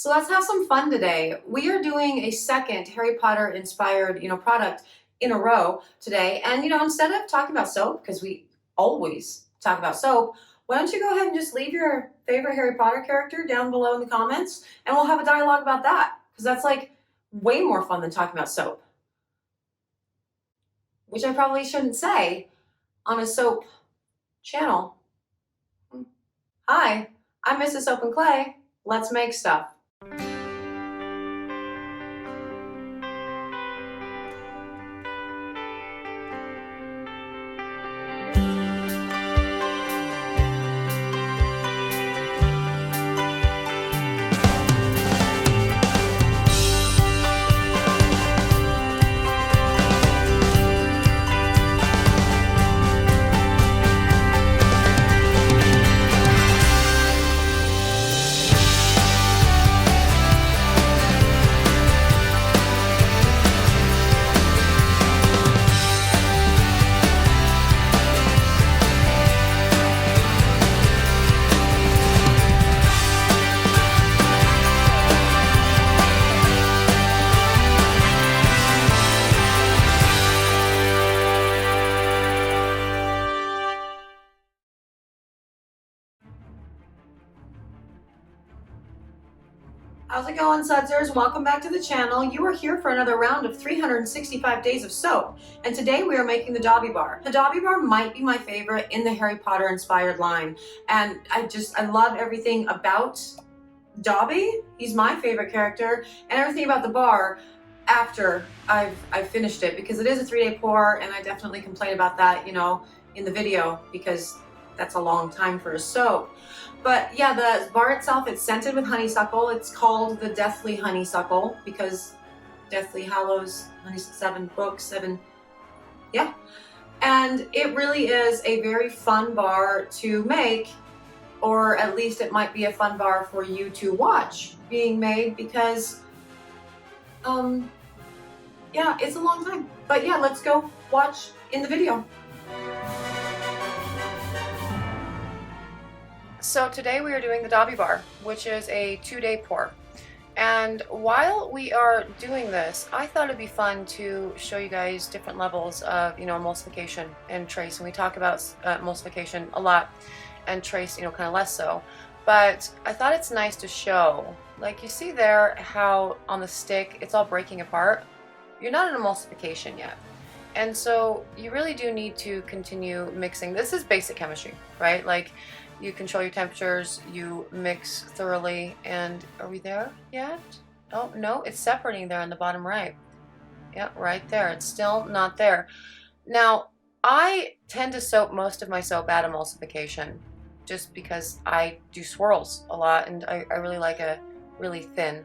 So let's have some fun today. We are doing a second Harry Potter inspired, product in a row today. And instead of talking about soap, because we always talk about soap, why don't you go ahead and just leave your favorite Harry Potter character down below in the comments and we'll have a dialogue about that. Because that's like way more fun than talking about soap. Which I probably shouldn't say on a soap channel. Hi, I'm Mrs. Soap and Clay. Let's make stuff. How's it going, Sudsers? Welcome back to the channel. You are here for another round of 365 days of soap, and today we are making the Dobby Bar. The Dobby Bar might be my favorite in the Harry Potter inspired line, and I love everything about Dobby. He's my favorite character, and everything about the bar after I've finished it, because it is a 3-day pour, and I definitely complain about that, in the video, because that's a long time for a soap. But yeah, the bar itself, it's scented with honeysuckle. It's called the Deathly Honeysuckle because Deathly Hallows, seven books, seven, yeah. And it really is a very fun bar to make, or at least it might be a fun bar for you to watch being made because, yeah, it's a long time. But yeah, let's go watch in the video. So today we are doing the Dobby Bar, which is a 2-day pour. And while we are doing this, I thought it'd be fun to show you guys different levels of, emulsification and trace. And we talk about emulsification a lot and trace, kind of less so. But I thought it's nice to show, like you see there, how on the stick, it's all breaking apart. You're not in emulsification yet. And so you really do need to continue mixing. This is basic chemistry, right? Like, you control your temperatures, you mix thoroughly, and are we there yet? Oh, no, it's separating there on the bottom right. Yeah, right there. It's still not there. Now, I tend to soak most of my soap at emulsification just because I do swirls a lot, and I really like a really thin.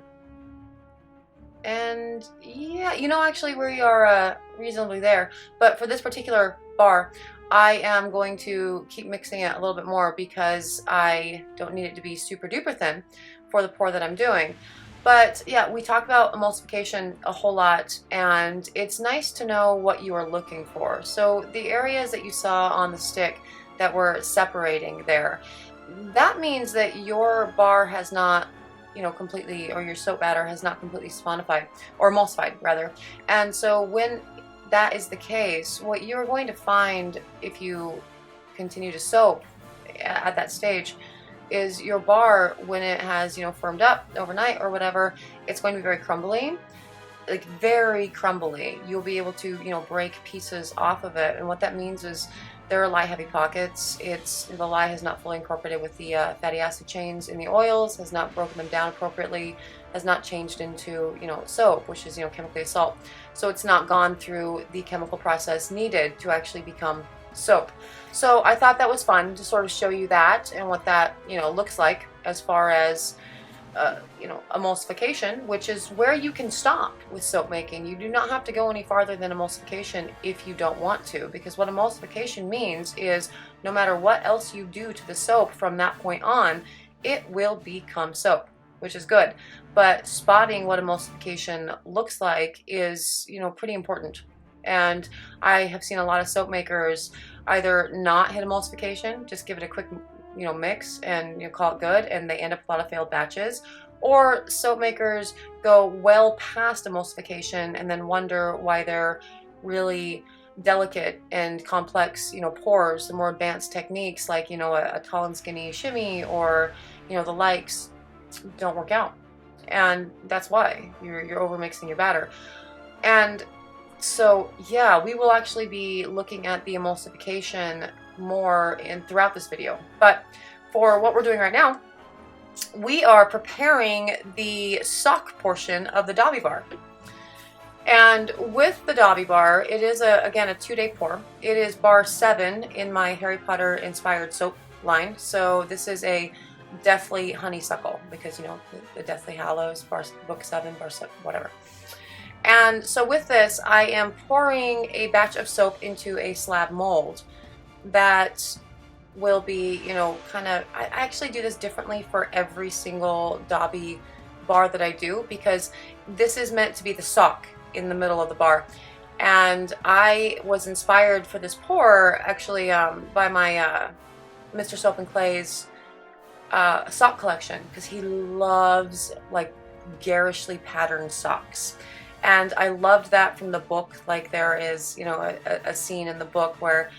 And yeah, actually we are reasonably there. But for this particular bar, I am going to keep mixing it a little bit more because I don't need it to be super duper thin for the pour that I'm doing. But yeah, we talk about emulsification a whole lot, and it's nice to know what you are looking for. So the areas that you saw on the stick that were separating there, that means that your bar has not completely, or your soap batter has not completely sphonified, or emulsified rather. And so when that is the case, what you're going to find if you continue to soap at that stage is your bar, when it has firmed up overnight or whatever, it's going to be very crumbly, like very crumbly. You'll be able to break pieces off of it, and what that means is there are lye heavy pockets. The lye has not fully incorporated with the fatty acid chains in the oils, has not broken them down appropriately, has not changed into soap, which is chemically a salt. So it's not gone through the chemical process needed to actually become soap. So I thought that was fun to sort of show you that and what that looks like as far as emulsification, which is where you can stop with soap making. You do not have to go any farther than emulsification if you don't want to, because what emulsification means is no matter what else you do to the soap from that point on, it will become soap, which is good. But spotting what emulsification looks like is, pretty important. And I have seen a lot of soap makers either not hit emulsification, just give it a quick mix and call it good, and they end up with a lot of failed batches, Or soap makers go well past emulsification and then wonder why they're really delicate and complex, pours, the more advanced techniques like, a tall and skinny shimmy or, the likes don't work out. And that's why you're over mixing your batter. And so, yeah, we will actually be looking at the emulsification more throughout this video. But for what we're doing right now, we are preparing the sock portion of the Dobby Bar. And with the Dobby Bar, it is, again, a 2-day pour. It is bar 7 in my Harry Potter inspired soap line. So this is a Deathly Honeysuckle because, the Deathly Hallows, book 7, bar 7, whatever. And so with this, I am pouring a batch of soap into a slab mold that will be, I actually do this differently for every single Dobby bar that I do because this is meant to be the sock in the middle of the bar. And I was inspired for this pour actually by my Mr. Soap and Clay's sock collection because he loves like garishly patterned socks. And I loved that from the book. Like there is, a scene in the book where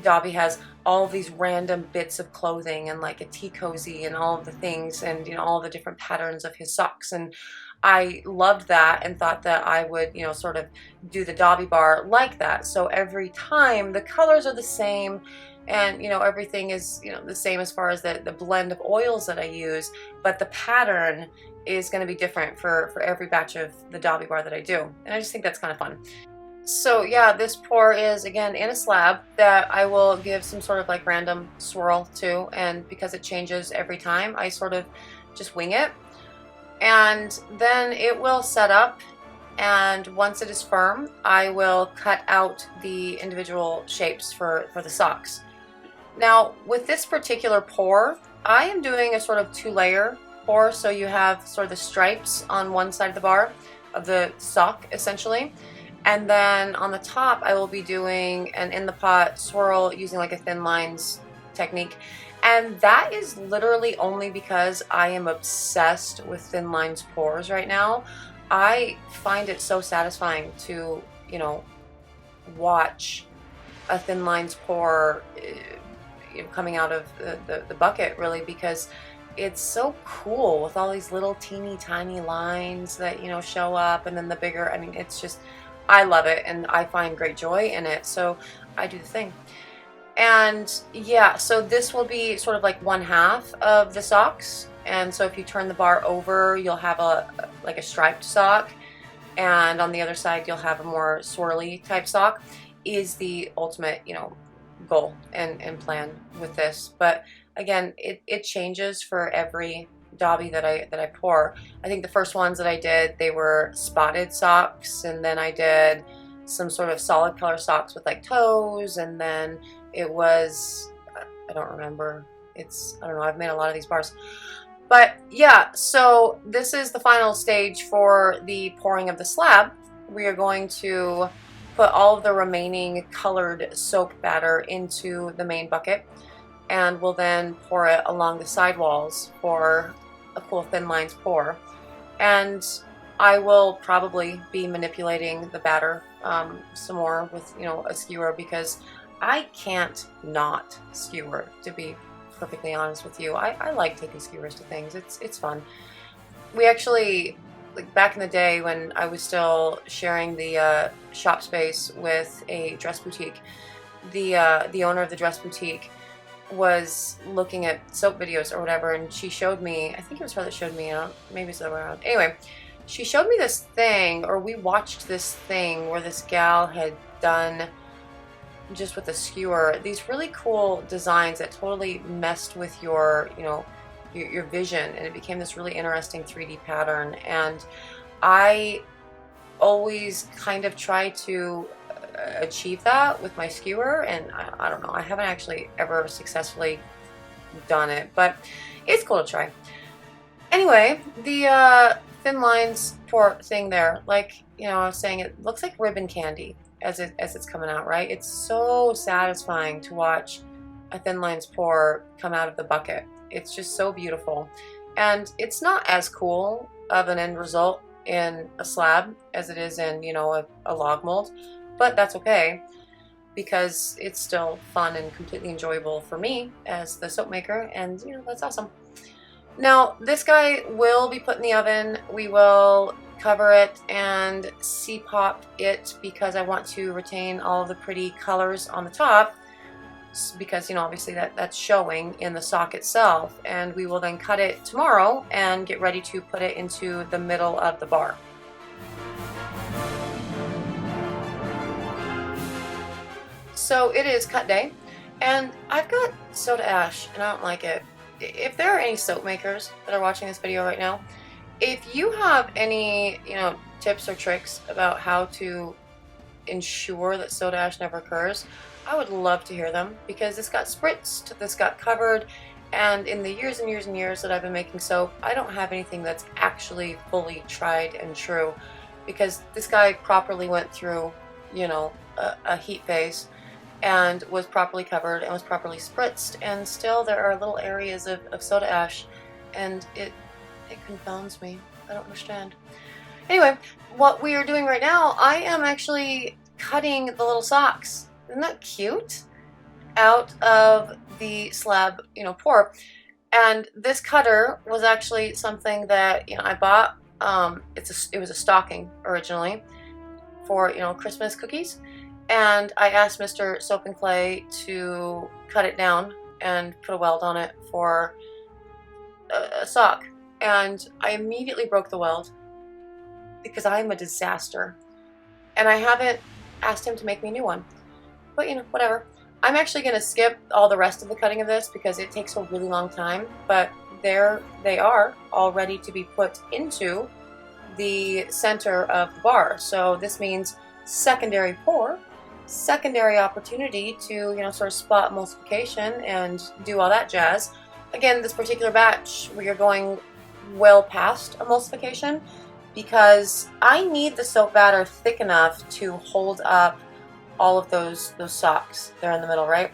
Dobby has all of these random bits of clothing and like a tea cozy and all of the things and, all the different patterns of his socks. And I loved that and thought that I would, sort of do the Dobby Bar like that. So every time the colors are the same and, everything is, the same as far as the blend of oils that I use, but the pattern is going to be different for every batch of the Dobby Bar that I do. And I just think that's kind of fun. So yeah, this pour is again in a slab that I will give some sort of like random swirl to, and because it changes every time, I sort of just wing it. And then it will set up, and once it is firm, I will cut out the individual shapes for the socks. Now with this particular pour, I am doing a sort of 2-layer pour, so you have sort of the stripes on one side of the bar of the sock essentially, and then on the top I will be doing an in the pot swirl using like a thin lines technique. And that is literally only because I am obsessed with thin lines pours right now. I find it so satisfying to, watch a thin lines pour coming out of the bucket, really, because it's so cool with all these little teeny tiny lines that, show up, and then the bigger, I mean, it's just, I love it and I find great joy in it. So I do the thing. And yeah, so this will be sort of like 1/2 of the socks. And so if you turn the bar over, you'll have like a striped sock. And on the other side, you'll have a more swirly type sock. Is the ultimate, goal and plan with this. But again, it changes for every Dobby that I pour. I think the first ones that I did, they were spotted socks, and then I did some sort of solid color socks with like toes, and then it was, I don't remember, I don't know, I've made a lot of these bars. But yeah, so this is the final stage for the pouring of the slab. We are going to put all of the remaining colored soap batter into the main bucket, and we'll then pour it along the sidewalls for a cool thin lines pour. And I will probably be manipulating the batter some more with, a skewer, because I can't not skewer, to be perfectly honest with you. I like taking skewers to things. It's fun. We actually, like back in the day when I was still sharing the shop space with a dress boutique, the owner of the dress boutique was looking at soap videos or whatever, and she showed me, I think it was her that showed me, maybe it's the other way around. Anyway, she showed me this thing, or we watched this thing where this gal had done, just with a skewer, these really cool designs that totally messed with your, your vision, and it became this really interesting 3D pattern. And I always kind of try to achieve that with my skewer, and I don't know, I haven't actually ever successfully done it, but it's cool to try. Anyway, the thin lines pour thing there, like, I was saying, it looks like ribbon candy as it's coming out, right? It's so satisfying to watch a thin lines pour come out of the bucket. It's just so beautiful. and it's not as cool of an end result in a slab as it is in, you know, a log mold, but that's okay because it's still fun and completely enjoyable for me as the soap maker, and you know, that's awesome. Now this guy will be put in the oven. We will cover it and pop it because I want to retain all of the pretty colors on the top, because you know, obviously that's showing in the sock itself, and we will then cut it tomorrow and get ready to put it into the middle of the bar. So it is cut day, and I've got soda ash and I don't like it. If there are any soap makers that are watching this video right now, if you have any, you know, tips or tricks about how to ensure that soda ash never occurs, I would love to hear them, because this got spritzed, this got covered, and in the years and years and years that I've been making soap, I don't have anything that's actually fully tried and true, because this guy properly went through, you know, a heat phase and was properly covered and was properly spritzed, and still there are little areas of soda ash, and it confounds me. I don't understand. Anyway, what we are doing right now, I am actually cutting the little socks. Isn't that cute? Out of the slab, you know, pour. And this cutter was actually something that, you know, I bought. It was a stocking originally for, you know, Christmas cookies. And I asked Mr. Soap and Clay to cut it down and put a weld on it for a sock. And I immediately broke the weld because I'm a disaster. And I haven't asked him to make me a new one. But, you know, whatever. I'm actually going to skip all the rest of the cutting of this because it takes a really long time. But there they are, all ready to be put into the center of the bar. So this means secondary pour, secondary opportunity to, you know, sort of spot emulsification and do all that jazz. Again, this particular batch, we are going well past emulsification because I need the soap batter thick enough to hold up all of those socks there in the middle, right?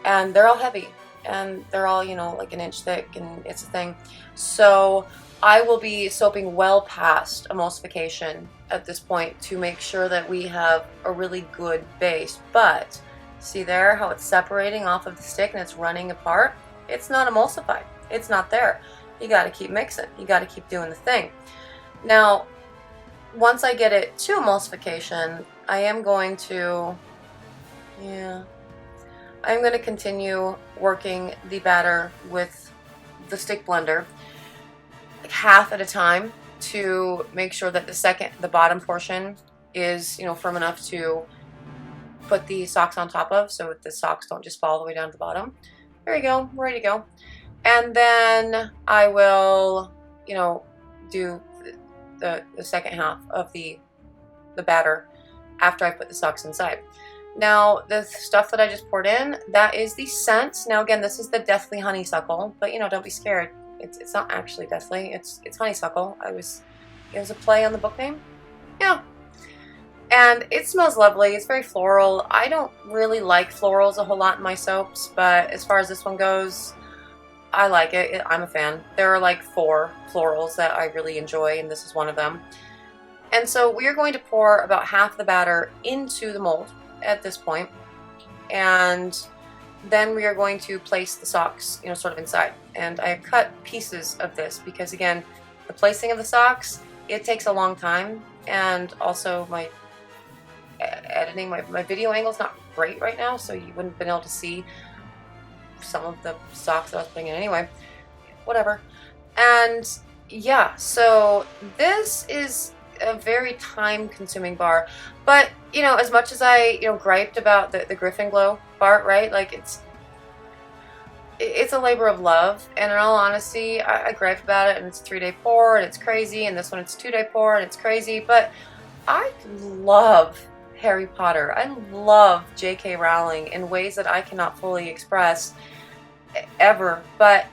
And they're all heavy and they're all, you know, like an inch thick, and it's a thing. So I will be soaping well past emulsification at this point to make sure that we have a really good base. But see there how it's separating off of the stick and it's running apart? It's not emulsified. It's not there. You got to keep mixing. You got to keep doing the thing. Now, once I get it to emulsification, I am going to, I'm going to continue working the batter with the stick blender, like half at a time, to make sure that the bottom portion is, you know, firm enough to put the socks on top of, so the socks don't just fall all the way down to the bottom. There you go, we're ready to go. And then I will, you know, do the second half of the batter after I put the socks inside. Now, the stuff that I just poured in, that is the scent. Now again, this is the Deathly Honeysuckle, but you know, don't be scared. It's not actually deathly. It's honeysuckle. It was a play on the book name. Yeah. And it smells lovely. It's very floral. I don't really like florals a whole lot in my soaps, but as far as this one goes, I like it. I'm a fan. There are like 4 florals that I really enjoy, and this is one of them. And so we are going to pour about half the batter into the mold at this point, and then we are going to place the socks, you know, sort of inside. And I have cut pieces of this because, again, the placing of the socks, it takes a long time, and also my editing, my video angle is not great right now, so you wouldn't have been able to see some of the socks that I was putting in anyway. Whatever. And yeah, so this is a very time-consuming bar, but you know, as much as I, you know, griped about the Griffin Glow bar, right? Like it's a labor of love, and in all honesty, I gripe about it, and it's 3-day pour, and it's crazy, and this one it's 2-day pour, and it's crazy, but I love Harry Potter. I love J.K. Rowling in ways that I cannot fully express ever, but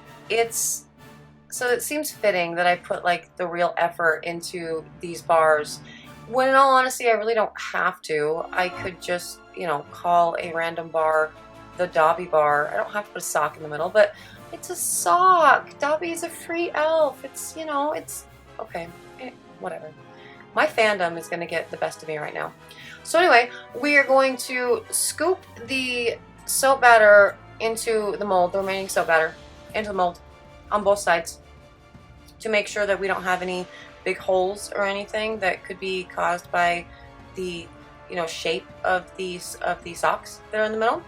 so it seems fitting that I put like the real effort into these bars, when in all honesty I really don't have to. I could just, you know, call a random bar the Dobby Bar. I don't have to put a sock in the middle, but It's a sock. Dobby is a free elf. It's, you know, it's okay. Whatever. My fandom is going to get the best of me right now. So anyway, we are going to scoop the soap batter into the mold, the remaining soap batter into the mold on both sides to make sure that we don't have any big holes or anything that could be caused by the, you know, shape of these socks that are in the middle.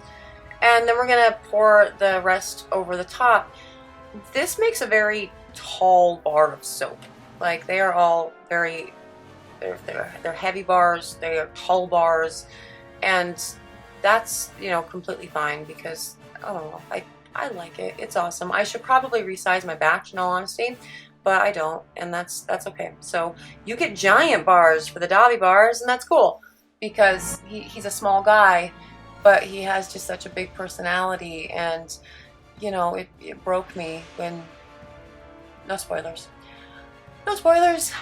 And then we're gonna pour the rest over the top. This makes a very tall bar of soap. Like, they are all very, they're heavy bars, they are tall bars, and that's, you know, completely fine because, I don't know, I like it. It's awesome. I should probably resize my batch in all honesty, but I don't, and that's okay. So you get giant bars for the Dobby bars, and that's cool because he's a small guy, but he has just such a big personality, and, you know, it broke me when, no spoilers. No spoilers.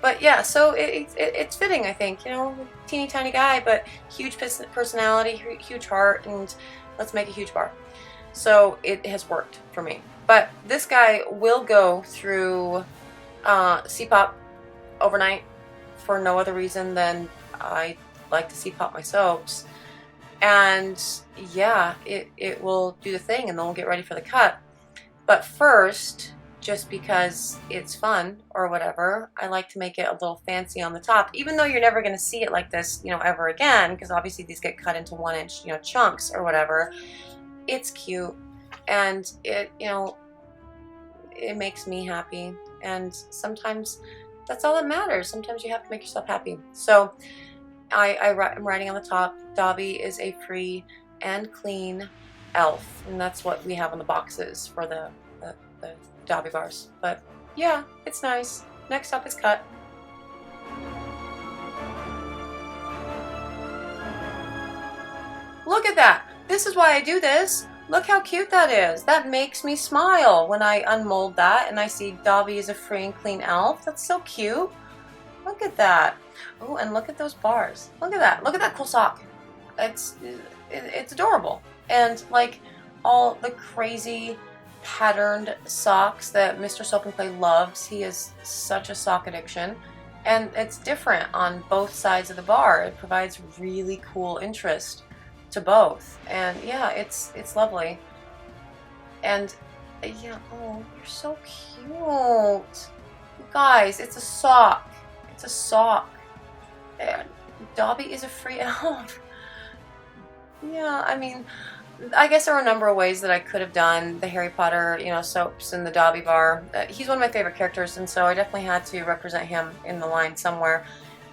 But yeah, so it's fitting, I think, you know, teeny tiny guy, but huge personality, huge heart, and let's make a huge bar. So it has worked for me. But this guy will go through CPOP overnight for no other reason than I like to CPOP my soaps. And yeah, it will do the thing, and then we'll get ready for the cut. But first, just because it's fun or whatever, I like to make it a little fancy on the top, even though you're never going to see it like this, you know, ever again, because obviously these get cut into 1-inch, you know, chunks or whatever. It's cute, and it, you know, it makes me happy, and sometimes that's all that matters. Sometimes you have to make yourself happy. So I'm writing on the top, Dobby is a free and clean elf, and that's what we have on the boxes for the Dobby bars. But yeah, it's nice. Next up is cut. Look at that. This is why I do this. Look how cute that is. That makes me smile when I unmold that and I see Dobby is a free and clean elf. That's so cute. Look at that. Oh, and look at those bars. Look at that. Look at that cool sock. It's adorable. And like all the crazy patterned socks that Mr. Soap and Clay loves. He is such a sock addiction. And it's different on both sides of the bar. It provides really cool interest to both. And yeah, it's lovely. And yeah, oh, you're so cute. You guys, it's a sock. It's a sock. And Dobby is a free elf. Yeah, I mean, I guess there were a number of ways that I could have done the Harry Potter, you know, soaps and the Dobby Bar. He's one of my favorite characters, and so I definitely had to represent him in the line somewhere.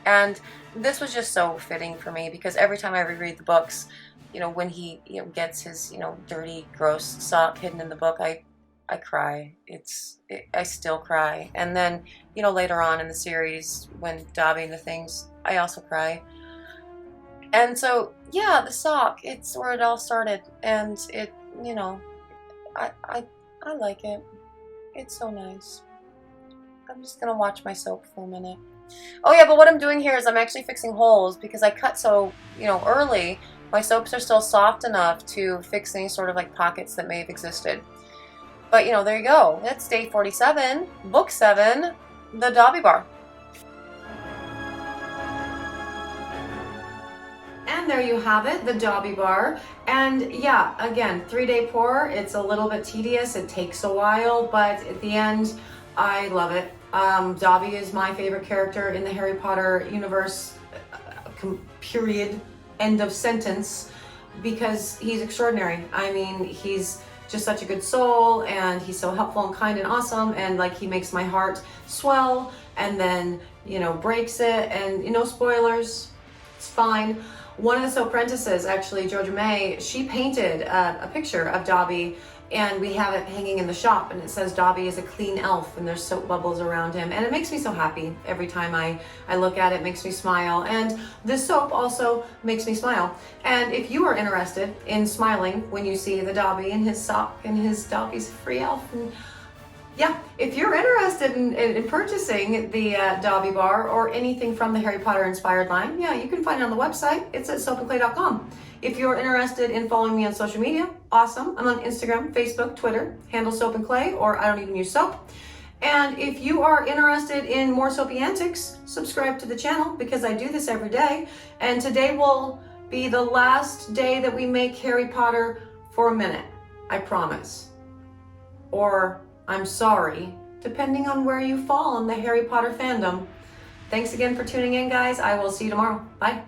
And this was just so fitting for me because every time I reread the books, you know, when he, you know, gets his, you know, dirty, gross sock hidden in the book, I cry. I still cry. And then, you know, later on in the series, when Dobby and the things, I also cry. And so, yeah, the sock, it's where it all started. And it, you know, I like it. It's so nice. I'm just going to watch my soap for a minute. Oh yeah, but what I'm doing here is I'm actually fixing holes because I cut so, you know, early. My soaps are still soft enough to fix any sort of like pockets that may have existed. But, you know, there you go. That's day 47, book 7, the Dobby Bar. And there you have it, the Dobby Bar. And yeah, again, 3-day pour. It's a little bit tedious. It takes a while, but at the end, I love it. Dobby is my favorite character in the Harry Potter universe, period, end of sentence, because he's extraordinary. I mean, he's just such a good soul, and he's so helpful and kind and awesome, and like he makes my heart swell and then, you know, breaks it, and, you know, spoilers, it's fine. One of the soap apprentices, actually, Georgia May, she painted a picture of Dobby, and we have it hanging in the shop, and it says Dobby is a clean elf, and there's soap bubbles around him, and it makes me so happy every time I look at it. It makes me smile, and this soap also makes me smile. And if you are interested in smiling when you see the Dobby and his sock and his Dobby's free elf, and yeah, if you're interested in purchasing the Dobby Bar or anything from the Harry Potter inspired line, yeah, you can find it on the website. It's at soapandclay.com. If you're interested in following me on social media, awesome. I'm on Instagram, Facebook, Twitter, handle soap and clay, or I don't even use soap. And if you are interested in more soapy antics, subscribe to the channel because I do this every day. And today will be the last day that we make Harry Potter for a minute, I promise. Or I'm sorry, depending on where you fall in the Harry Potter fandom. Thanks again for tuning in, guys. I will see you tomorrow. Bye.